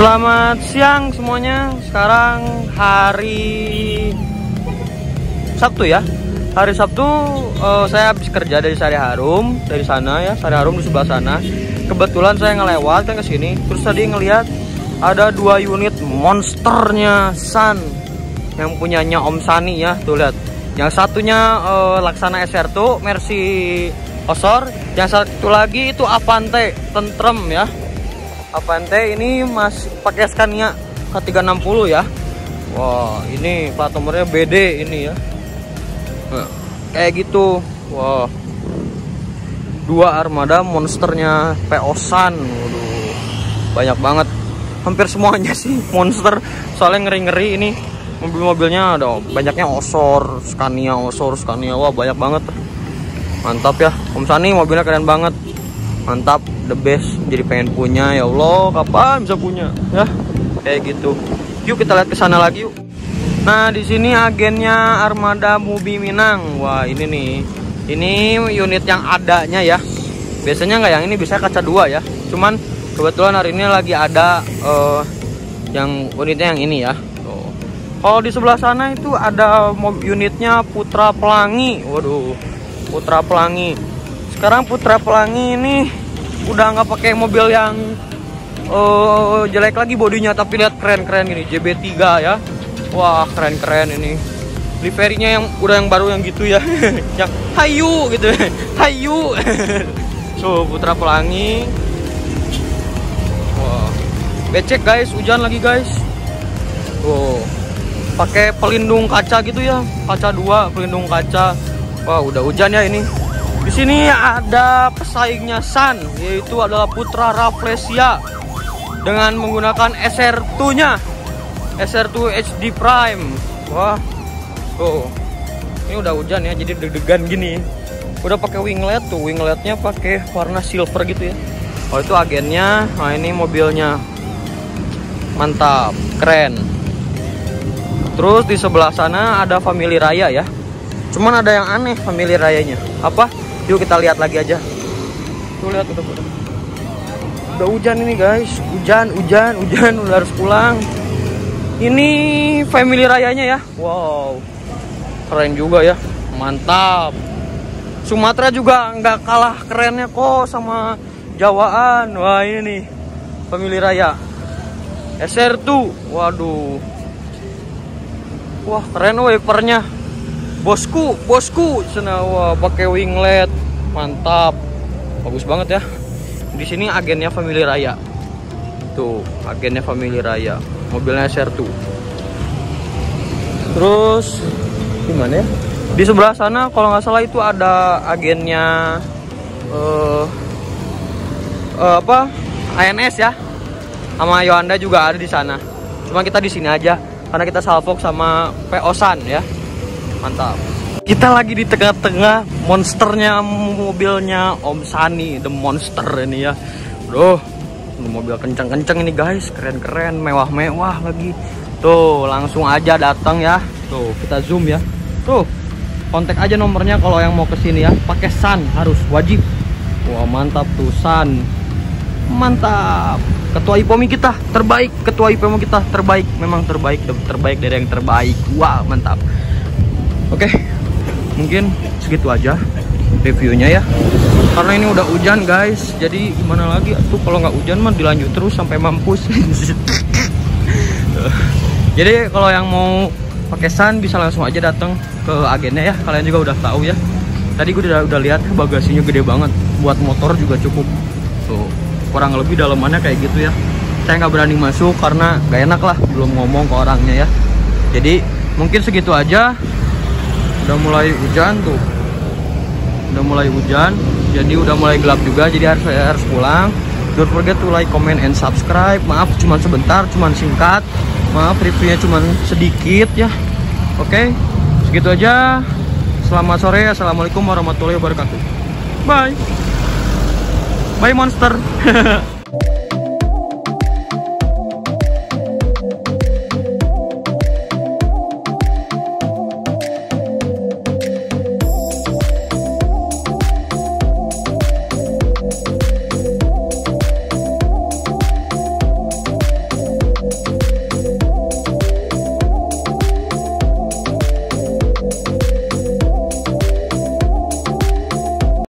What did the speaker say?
Selamat siang semuanya. Sekarang hari Sabtu ya. Hari Sabtu saya habis kerja dari Sari Harum, dari sana ya, Sari Harum di sebelah sana. Kebetulan saya ngelewat kan ke sini. Terus tadi ngelihat ada 2 unit monsternya Sun yang punyanya Om Sani ya. Tuh lihat. Yang satunya Laksana SR2 Mercy Osor, yang satu lagi itu Avante Tentrem ya. Avante ini masih pakai Scania K360 ya. Wah, ini plat nomornya BD ini ya. Nah, kayak gitu. Wah. 2 armada monsternya PO Sun. Waduh. Banyak banget. Hampir semuanya sih monster. Soalnya ngeri-ngeri ini. Mobil-mobilnya ada banyaknya Osor, Scania. Wah, banyak banget. Mantap ya. Om Sani mobilnya keren banget. Mantap, the best. Jadi pengen punya, ya Allah, kapan bisa punya ya, kayak gitu. Yuk kita lihat ke sana lagi yuk. Nah, di sini agennya armada Mubi Minang. Wah, ini nih, ini unit yang adanya ya. Biasanya nggak yang ini, bisa kaca 2 ya. Cuman kebetulan hari ini lagi ada yang unitnya yang ini ya. Tuh. Kalau di sebelah sana itu ada unitnya Putra Pelangi. Waduh, Putra Pelangi. Sekarang Putra Pelangi ini udah nggak pakai mobil yang jelek lagi bodinya, tapi lihat keren-keren gini, JB3 ya. Wah, keren-keren ini. Liverinya yang udah yang baru yang gitu ya. Yang hayu gitu. Hayu. So, Putra Pelangi. Wah. Becek guys, hujan lagi guys. Tuh. Pakai pelindung kaca gitu ya. Kaca 2, pelindung kaca. Wah, udah hujan ya ini. Di sini ada pesaingnya Sun, yaitu adalah Putra Rafflesia dengan menggunakan SR2-nya, SR2 HD Prime. Wah, tuh, ini udah hujan ya, jadi deg-degan gini. Udah pakai winglet tuh, wingletnya pakai warna silver gitu ya. Oh, itu agennya. Nah, ini mobilnya, mantap, keren. Terus di sebelah sana ada Family Raya ya. Cuman ada yang aneh Family Rayanya. Apa? Yuk kita lihat lagi aja. Tuh lihat udah hujan ini guys. Hujan udah harus pulang. Ini Family Rayanya ya. Wow. Keren juga ya. Mantap. Sumatera juga nggak kalah kerennya kok sama Jawaan. Wah, ini nih Family Raya SR2. Waduh. Wah, keren wipernya. Bosku sana. Wah, pakai winglet, mantap, bagus banget ya. Di sini agennya Family Raya, tuh agennya Family Raya, mobilnya SR2. Terus gimana ya? Di sebelah sana kalau nggak salah itu ada agennya ANS ya, sama Yohanda juga ada di sana. Cuma kita di sini aja karena kita salvok sama PO Sun ya. Mantap. Kita lagi di tengah-tengah monsternya mobilnya Om Sani, the monster ini ya. Bro, mobil kenceng-kenceng ini guys, keren-keren, mewah-mewah lagi. Tuh, langsung aja datang ya. Tuh, kita zoom ya. Tuh, kontak aja nomornya kalau yang mau kesini ya. Pakai Sun harus wajib. Wah, mantap tuh Sun. Mantap. Ketua IPOMI kita terbaik, ketua IPOMI kita terbaik, memang terbaik dari yang terbaik. Wah, mantap. Oke, mungkin segitu aja reviewnya ya. Karena ini udah hujan guys, jadi gimana lagi tuh, kalau nggak hujan mah dilanjut terus sampai mampus. Jadi kalau yang mau pakai Sun bisa langsung aja datang ke agennya ya. Kalian juga udah tahu ya. Tadi gue udah lihat bagasinya gede banget, buat motor juga cukup. Tuh, kurang lebih dalamannya kayak gitu ya. Saya nggak berani masuk karena gak enak lah, belum ngomong ke orangnya ya. Jadi mungkin segitu aja. Udah mulai hujan tuh, udah mulai hujan, jadi udah mulai gelap juga, jadi harus pulang. Don't forget to like, comment, and subscribe. Maaf cuman sebentar, cuman singkat, maaf reviewnya cuman sedikit ya. Oke, segitu aja. Selamat sore, assalamualaikum warahmatullahi wabarakatuh. Bye monster.